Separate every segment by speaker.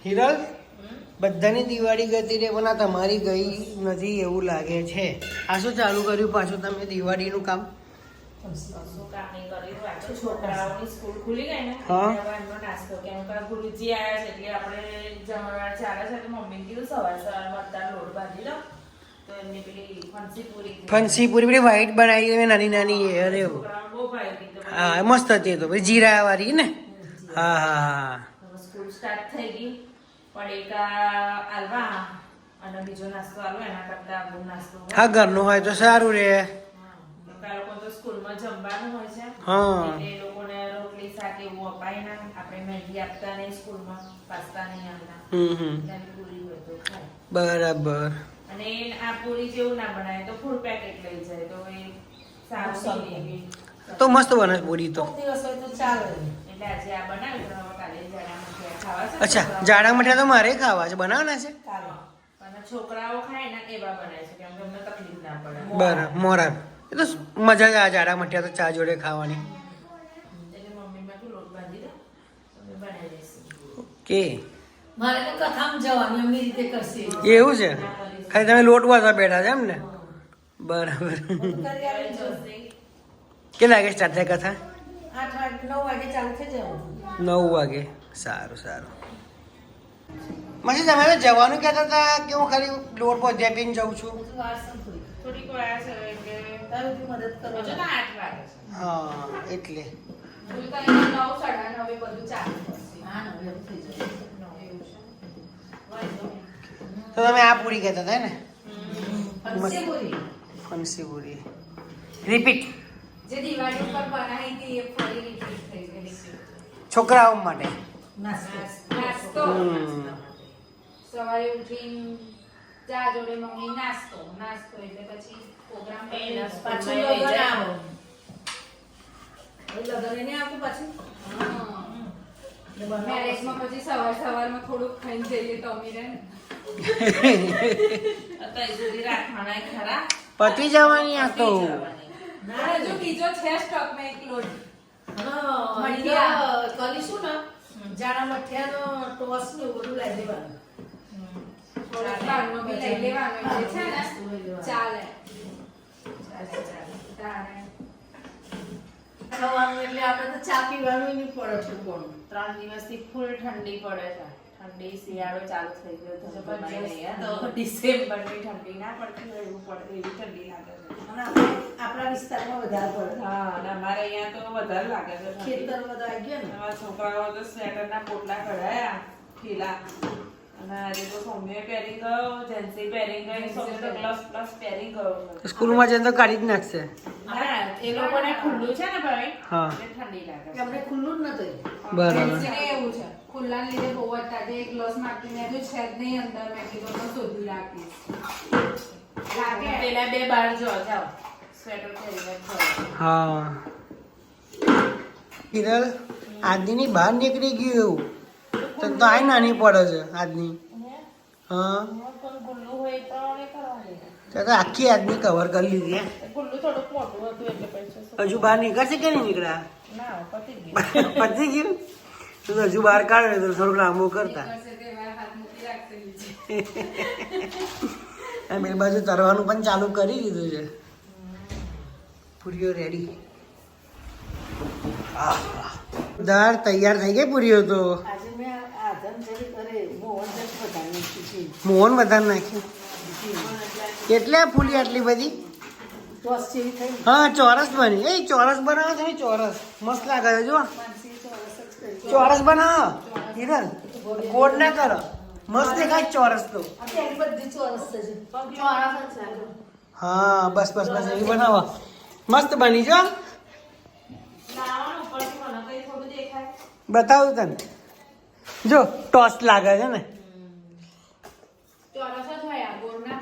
Speaker 1: હિરલ બધાની દિવાળી ગતી રે પણ આ તમારી ગઈ નથી એવું લાગે છે. આ શું ચાલુ કર્યું પાછું તમે દિવાળીનું કામ?
Speaker 2: છોકરાઓની સ્કૂલ ખુલી ગઈ ને એનો નાસ્તો કેમ કે ગુરુજી આવ્યા છે એટલે આપણે જમણવાર ચાલે છે. મમ્મી કીધું સવાર સવારમાં અત્યારે લોટ બાંધી લો તો એમની પેલી
Speaker 1: ફણસી પૂરી પેલી વ્હાઈટ બનાવી નાની નાની અરે
Speaker 2: બહુ ભાઈ
Speaker 1: હા મસ્ત હતી તો પછી જીરા વાળી ને. હા હા હા
Speaker 2: સ્કૂલ સ્ટાર્ટ થઈ ગઈ પડીકા આલવા અને બીજો નાસ્તો આલવા એના કરતા બહુ નાસ્તો
Speaker 1: હા ઘરનું હોય તો સારું રે.
Speaker 2: લોકો તો સ્કૂલમાં જમવાનું હોય છે
Speaker 1: હા
Speaker 2: એટલે એ લોકોને રોટલી શાક એવું અપાય ના. આપણે મેગી આપતા નહીં સ્કૂલમાં, પાસ્તા નહીં આપતા. પૂરી હોય તો ખાય.
Speaker 1: બરાબર.
Speaker 2: અને આ પૂરી જેવું ના બનાવે તો ફૂલ પેકેટ લઈ જાય તો એ સારું
Speaker 1: તો મસ્ત બને પૂરી તો.
Speaker 2: દિવસ હોય તો ચાલે. એટલે આજે આ બનાવ્યું તો હવે કાલે જાડા મઠિયા ખાવા છે.
Speaker 1: અચ્છા જાડા મઠિયા તો મારે ખાવા છે, બનાવવાના છે.
Speaker 2: પણ છોકરાઓ ખાય ને એવા બનાવે છે કેમ કે અમને તકલીફ ના પડે.
Speaker 1: બરાબર મોરા એ તો મજા જ આવે જાડા મઠિયા તો ચા જોડે ખાવાની.
Speaker 2: એટલે મમ્મી મેં લોટ બાંધી દો તમે બનાવી દઈશું.
Speaker 1: ઓકે
Speaker 3: મારે તો કથામાં જવાનું એમની રીતે કરશે.
Speaker 1: એવું છે ખાલી તમે લોટ વાળવા બેઠા છે એમ ને. બરાબર. કેટલા વાગે સ્ટાર્ટ થાય કથા?
Speaker 3: 8 વાગે 9 વાગે ચાલુ થઈ જવાનું.
Speaker 1: 9 વાગે. સારું સારું. પછી તમે તો જવાનું કહેતા હતા કે હું ખાલી લોટ બધે પીને જાઉં છું.
Speaker 2: થોડીક વાર છે એટલે
Speaker 3: તારું મદદ કરો.
Speaker 2: હજુ તો 8 વાગે છે.
Speaker 1: હા એટલે
Speaker 2: ફૂલ કરીને 9, 9:30 બધું ચાલુ થશે.
Speaker 3: હા ને એવું થઈ જશે.
Speaker 2: એવું છે. વાંધો નહીં.
Speaker 1: તો તમે આ પૂરી કહેતા હતા ને?
Speaker 3: ફણસી પૂરી.
Speaker 1: ફણસી પૂરી. રિપીટ.
Speaker 2: જે દિવાળી ઉપર બનાવી હતી એ ફરી રિપીટ થઈ ગઈ.
Speaker 1: છોકરાઓ માટે
Speaker 2: નાસ્તો સવારે ઉઠીને ચા જોડે મમ્મી નાસ્તો એટલે પછી પ્રોગ્રામ
Speaker 3: પાછું લગન આવો. લગન એને આપું પાછું.
Speaker 2: મેરેજમાં પછી સવારમાં થોડુંક ખાઈને જઈએ તો અમીરે ને અત્યારે સુધી રાખવાના ખરા.
Speaker 1: પતી જવાની આ તો.
Speaker 2: ના હજુ બીજો છે સ્ટોકમાં એક લોટ.
Speaker 3: કરીશું ને જાડા મઠિયાનો ટોસ ને એવું બધું લઈ દેવાનું.
Speaker 2: થોડોક બહારનો બી લઈ લેવાનો એટલે છે ને ચાલે.
Speaker 3: ખાવાનું એટલે આપણે તો ચા પીવાનું નહીં પડે છોકરાનું.
Speaker 2: 3 દિવસથી ફૂલ ઠંડી પડે છે. ઠંડી શિયાળો ચાલુ થઈ ગયો તો ડિસેમ્બરની ઠંડી ના પડતી હોય એવું પડે એવી ઠંડી લાગે છે.
Speaker 3: અને આપણા વિસ્તારમાં વધારે પડે.
Speaker 2: હા અને અમારે અહીંયા તો વધારે લાગે છે.
Speaker 3: ખેતર બધા આવી ગયા ને.
Speaker 2: અમારા છોકરાઓ તો સ્વેટરના પોટલા કઢાયા ઠીલા અને આજે તો સૌમ્ય પહેરી ગયો, જેન્સી પહેરી ગઈ, સૌમ્ય તો પ્લસ પહેરી ગયો.
Speaker 1: સ્કૂલમાં જઈને તો કાઢી જ નાખશે.
Speaker 2: ના એ લોકોને ખુલ્લું છે ને ભાઈ
Speaker 1: હા
Speaker 2: એટલે ઠંડી લાગે છે.
Speaker 3: અમને ખુલ્લું જ નતું.
Speaker 1: બરાબર.
Speaker 2: જેન્સીને એવું છે ખુલ્લા લીધે બહુ જ તાજે એક ગ્લાસ માટી મેં છે જ નહીં અંદર મેં કીધું તો શોધી રાખીશ લાગે પેલા 2 બાર જો જાઓ સ્વેટર પહેરીને ફરો.
Speaker 1: હા હિરલ આજની બહાર નીકળી ગયું એવું તો આ નાની પડે છે આજની. હા
Speaker 2: પણ ગુલ્લું હોય તો એ કરવાની
Speaker 1: તો આખી આજની કવર કરી લીધી.
Speaker 2: ગુલ્લું થોડુંક મોટું હતું એટલે પછી
Speaker 1: હજુ બહાર નીકળશે કે નહીં નીકળ્યા?
Speaker 2: ના પતી ગયું.
Speaker 1: પતી ગયું તો હજુ બહાર કાઢે તો થોડુંક લાંબુ કરતા. બે બાજુ તરવાનું પણ ચાલુ કરી દીધું છે. પૂરીઓ રેડી. દાળ તૈયાર થઈ ગઈ પૂરીઓ તો.
Speaker 3: આજે મેં આ ધનચરી કરે મોહન જન વધારે નાખ્યું છે.
Speaker 1: મોહન વધારે નાખ્યું. કેટલા ફૂલી આટલી બધી?
Speaker 3: ટોસ જેવી થઈ.
Speaker 1: હા ચોરસ બની. એ ચોરસ બનાવો છે ને ચોરસ મસ્ત લાગે છે. જો
Speaker 3: ફણસી ચોરસ જ કરી.
Speaker 1: ચોરસ બનાવો હિરલ ગોળ ના કરો મસ્ત દેખાય ચોરસ તો.
Speaker 3: અત્યારે બધી ચોરસ છે. ચોરસ જ છે.
Speaker 1: હા બસ બસ બસ એવી બનાવો મસ્ત બની. જો
Speaker 2: લાવવાનું ઉપરથી મને કઈ થોડું દેખાય.
Speaker 1: બતાવું તને. જો ટોસ લાગે છે ને.
Speaker 2: ચોરસ જ હોય આ ગોળ ના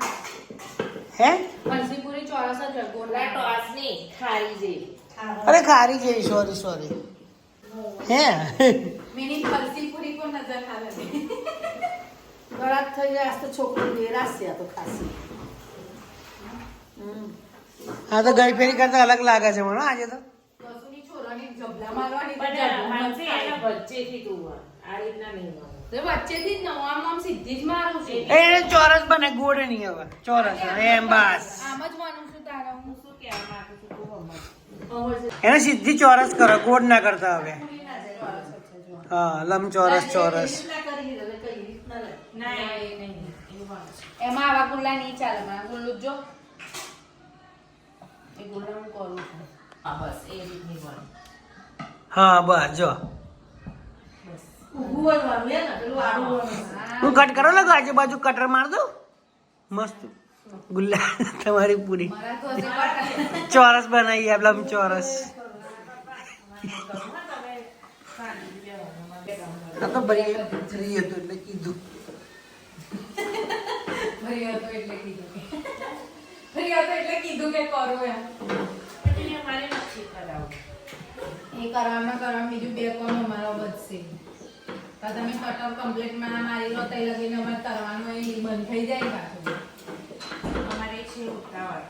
Speaker 1: હે
Speaker 2: ફણસી પૂરી ચોરસ જ હોય ગોળ ના ટોસ ની ખારી જેવી.
Speaker 1: અરે ખારી જેવી સોરી હે
Speaker 2: મિની ફણસી પૂરી પર નજર ખાલે.
Speaker 3: ગળાત થઈ જાય તો છોકરો નિરાશ છે આ તો ખાસી.
Speaker 1: હા તો ગઈ ફેરી કરતા અલગ લાગે છે મને આજે તો.
Speaker 2: વસુની છોરાની જબલા મારવાની પણ ફણસી એના વચ્ચેથી તું આ રીતના નહીં મારો. તો વચ્ચેથી જ આમ સીધી જ મારું છું.
Speaker 1: એને ચોરસ બને ગોળ નહીં હવે ચોરસ એમ બસ
Speaker 2: આમ જ માનું છું તારા હું શું કહેવા માંગુ છું તું સમજ.
Speaker 1: એને સીધી ચોરસ કરો ગોળ ના કરતા હવે હા લંબચોરસ ચોરસ
Speaker 2: ના એ નહીં એવું માનું છું. એમાં આવા ગુલ્લા નહીં ચાલે મારા ગુલ્લું જ જો એ ગુલ્લા હું કરું છું. હા બસ એ રીતની બને.
Speaker 1: હા બસ જો
Speaker 3: ઊભું વળવાનું હે ને પેલું આડું વળવાનું.
Speaker 1: હું કટ કરો ને આજુબાજુ કટર માર દઉં મસ્ત ગુલ્લા તમારી પૂરી
Speaker 2: મારા તો હજી પાટા.
Speaker 1: ચોરસ બનાવી આપ લંબચોરસ આ તો ભરી ફ્રી હતું એટલે કીધું
Speaker 2: ફરી હતો એટલે કીધું કે ફરી હતો એટલે કીધું કે કરો એમ. એ કરવામાં બીજું બે કોમ અમારો બચશે. તો તમે કટર કમ્પ્લીટ માં મારી લો તઈ લગીને અમારે કરવાનું એ બંધ થઈ જાય પાછું. અમારે છે ઉતાવળ.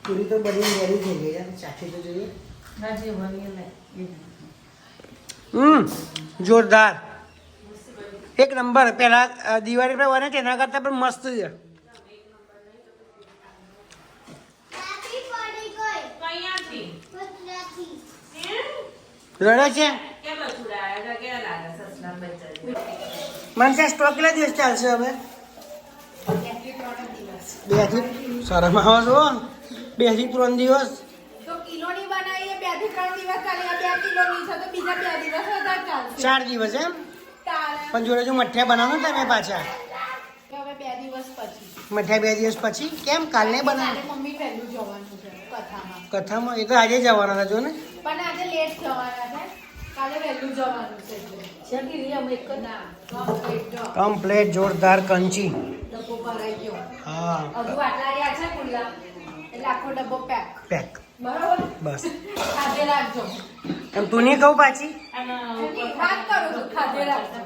Speaker 1: પૂરી તો બની રેડી થઈ ગઈ યાર ચાખી તો જોઈએ
Speaker 3: રાજી ભણી લે
Speaker 1: જોરદાર એક નંબર પેલા દિવાળી પર બને છે એના કરતા પણ મસ્ત છે રડે છે મને સ્ટોક કેટલા દિવસ ચાલશે હવે 2 થી શરમ આવો છો 2 થી 3 દિવસ
Speaker 2: તો કિલોની બનાવીએ 2 થી 3 દિવસ ચાલે. આ 2 કિલોની છે તો બીજા 2 દિવસ વધારે ચાલશે.
Speaker 1: 4 દિવસ એમ
Speaker 2: તારે
Speaker 1: પણ જોડે જો મઠિયા બનાવો ને તમે પાછા
Speaker 2: હવે 2 દિવસ પછી
Speaker 1: મઠિયા 2 દિવસ પછી કેમ કાલને બનાવો
Speaker 2: મારે મમ્મી પહેલું જવાનું છે કથામાં.
Speaker 1: કથામાં એ તો આજે જવાના હતા જો ને
Speaker 2: પણ આજે લેટ જવાના છે. કાલે વહેલું જવાનું છે એટલે.
Speaker 3: શેકી રી અમે એક જ
Speaker 2: ના કમ્પ્લીટ જો
Speaker 1: કમ્પ્લેટ જોરદાર કંચી
Speaker 2: ડબ્બો ભરાઈ ગયો.
Speaker 1: હા
Speaker 2: હજુ આટલા રહ્યા છે ખુલ્લા એટલે આખો ડબ્બો પેક.
Speaker 1: પેક
Speaker 2: બરોબર
Speaker 1: બસ
Speaker 2: ખાધે રાખજો.
Speaker 1: એમ તું નહીં કહું પાછી
Speaker 2: વાત કરું છું ખાધે રાખજો.